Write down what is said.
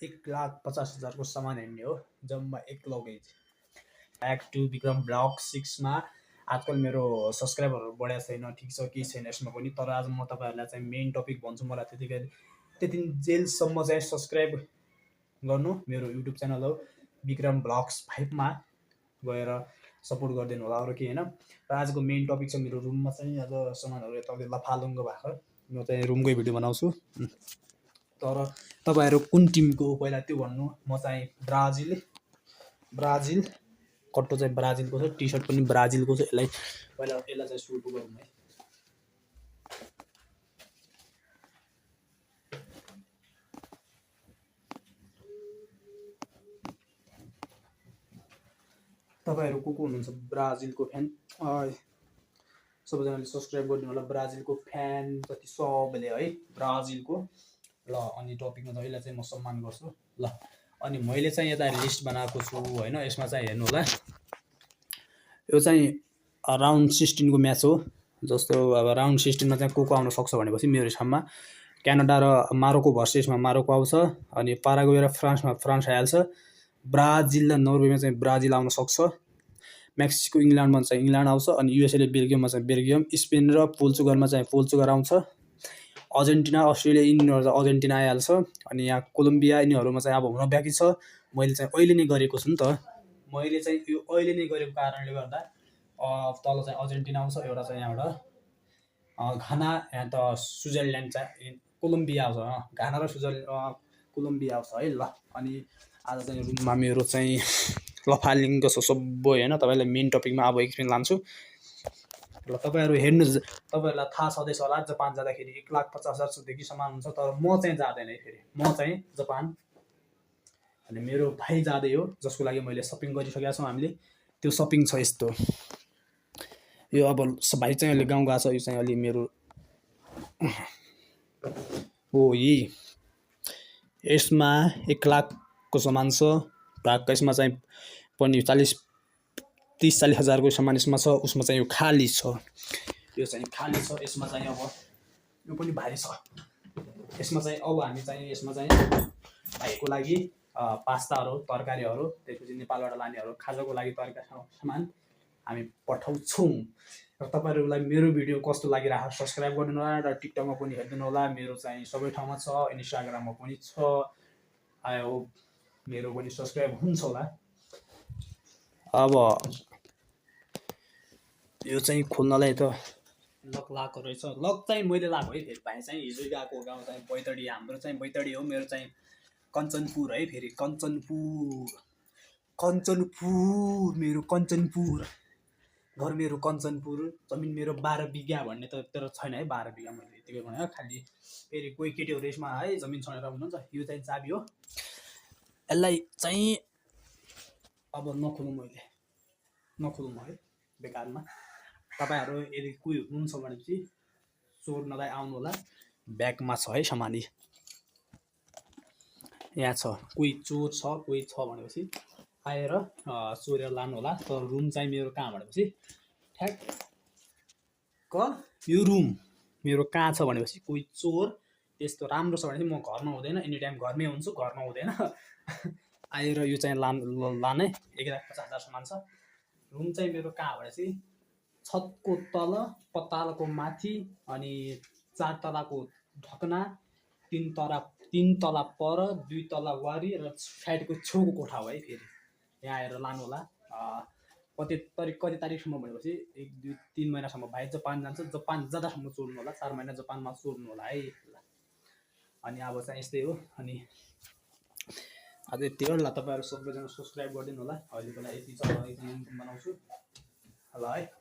1,50,000 को सामान हिँड्ने हो जम्मा 1 luggage. Back to Vikram blog 6 मा आजकल मेरो सब्सक्राइबरहरू बढेको छैन, ठिक छ कि छैन यसमा पनि, तर आज म तपाईँहरूलाई चाहिँ मेन टपिक भन्छु। मलाई त्यति जेलसम्म चाहिँ सब्सक्राइब गर्नु मेरो युट्युब च्यानल हो विक्रम ब्लग्स 5 मा गएर सपोर्ट गरिदिनु होला, अरू के होइन। र आजको मेन टपिक छ मेरो रुममा चाहिँ आज सामानहरू यताउति लफालुङ्गो भएको, म चाहिँ रुमकै भिडियो बनाउँछु। तर तपाईँहरू कुन टिमको हो पहिला त्यो भन्नु। म चाहिँ ब्राजिल कट्टो चाहिँ ब्राजिलको छ, टी सर्ट पनि ब्राजिलको छ। यसलाई चाहिँ सुरु गरौँ है। तपाईँहरू को हुनुहुन्छ ब्राजिलको फ्यान? सबैजनाले सब्सक्राइब गरिदिनु होला ब्राजिलको फ्यान जति सबैले है, ब्राजिलको। ल अनि टपिकमा चाहिँ यसलाई चाहिँ म सम्मान गर्छु। ल अनि मैले चाहिँ यता लिस्ट बनाएको छु होइन, यसमा चाहिँ हेर्नु होला। यो चाहिँ राउन्ड 16 को म्याच हो। जस्तो अब राउन्ड 16 मा चाहिँ को आउन सक्छ भनेपछि मेरो हिसाबमा क्यानाडा र मारोको भर्सेसमा मारोको आउँछ, अनि पाराग्वे र फ्रान्समा फ्रान्स आइहाल्छ। ब्राजिल र नर्वेमा चाहिँ ब्राजिल आउन सक्छ। मेक्सिको इङ्ल्यान्डमा चाहिँ इङ्ल्यान्ड आउँछ, अनि युएसए बेल्जियममा चाहिँ बेल्जियम, स्पेन र पोर्चुगलमा चाहिँ पोर्चुगल आउँछ। अर्जेन्टिना अस्ट्रेलिया यिनीहरू चाहिँ अर्जेन्टिना आइहाल्छ। अनि यहाँ कोलम्बिया यिनीहरूमा चाहिँ अब हुन बाँकी छ। मैले चाहिँ अहिले नै गरेको छु नि त, मैले चाहिँ यो अहिले नै गरेको कारणले गर्दा तल चाहिँ अर्जेन्टिना आउँछ, एउटा चाहिँ यहाँबाट घाना, यहाँ त स्विजरल्यान्ड चाहिँ कोलम्बिया आउँछ, घाना र कोलम्बिया आउँछ है। ल अनि आज चाहिँ रुममा मेरो चाहिँ लफालिङ्ग छ सबै होइन। तपाईँलाई मेन टपिकमा अब एकछिन लान्छु। ल तपाईँहरू हेर्नुहोस्, तपाईँहरूलाई थाहा छँदैछ होला जापान जाँदाखेरि 1,50,000 सुधीको सामान हुन्छ, तर म चाहिँ जाँदैन है। फेरि म चाहिँ जापान अनि मेरो भाइ जाँदै हो, जसको लागि मैले सपिङ गरिसकेका छौँ हामीले। त्यो सपिङ छ यस्तो। यो अब भाइ चाहिँ अहिले गाउँ गएको छ। यो चाहिँ अलि मेरो हो यी यसमा 1,00,000 को सामान छ। भागका यसमा चाहिँ पनि 30-40 हजारको सामान यसमा छ। उसमा चाहिँ यो खाली छ, यो चाहिँ खाली छ। यसमा चाहिँ अब यो पनि भारी छ। यसमा चाहिँ अब हामी चाहिँ यसमा चाहिँ भाइको लागि पास्ताहरू तरकारीहरू, त्यसपछि नेपालबाट लानेहरू खाजाको लागि तरकारी सामान हामी पठाउँछौँ। र तपाईँहरूलाई मेरो भिडियो कस्तो लागिरहेको सब्सक्राइब गरिदिनु होला, र टिकटकमा पनि हेरिदिनु होला। मेरो चाहिँ सबै ठाउँमा छ, इन्स्टाग्राममा पनि छ। आई होप मेरो पनि सब्सक्राइब हुन्छ होला। अब यो चाहिँ खोल्नलाई त लक लगाएको रहेछ। लक चाहिँ मैले लगाएको है। फेरि भाइ चाहिँ हिजो गएको गाउँ चाहिँ बैतडी, हाम्रो चाहिँ बैतडी हो, मेरो चाहिँ कञ्चनपुर है। फेरि कञ्चनपुर मेरो कञ्चनपुर घर, मेरो कञ्चनपुर। जमिन मेरो 12 बिघा भन्ने त तर छैन है, 12 बिघा मैले यतिकै भने खालि। फेरि कोही केटीहरू यसमा है जमिन छोडेर हुनुहुन्छ। यो चाहिँ चाबी हो, यसलाई चाहिँ अब नखोलौँ है बेकारमा। तपाईँहरू यदि कोही हुनुहुन्छ भनेपछि चोर्नलाई आउनु होला। ब्यागमा छ है सामान, यहाँ छ। कोही चोर छ, कोही छ भनेपछि आएर चोरेर लानु होला। तर रुम चाहिँ मेरो कहाँ भनेपछि ठ्याक्क यो रुम मेरो कहाँ छ भनेपछि कोही चोर त्यस्तो राम्रो छ भने चाहिँ म घरमा हुँदैन, एनी टाइम घरमै हुन्छु, घरमा हुँदैन आएर यो चाहिँ लाने 1,50,000 सामान छ। रुम चाहिँ मेरो कहाँ भनेपछि छतको तल, पतालको माथि, अनि 4 तलाको ढकना, 3 तला पर, 2 तला वारी र साइडको छेउको कोठा हो है। फेरि यहाँ आएर लानु होला। कति तारिकसम्म भनेपछि 1-2-3 महिनासम्म भाइ जापान जान्छ। जापान जाँदासम्म चोर्नु होला, 4 महिना जापानमा चोर्नु होला है। अनि अब चाहिँ यस्तै हो। अनि आज यति हो। ल तपाईँहरू सबैजना सब्सक्राइब गरिदिनु होला। अहिलेको लागि यति छ, बनाउँछु ल है।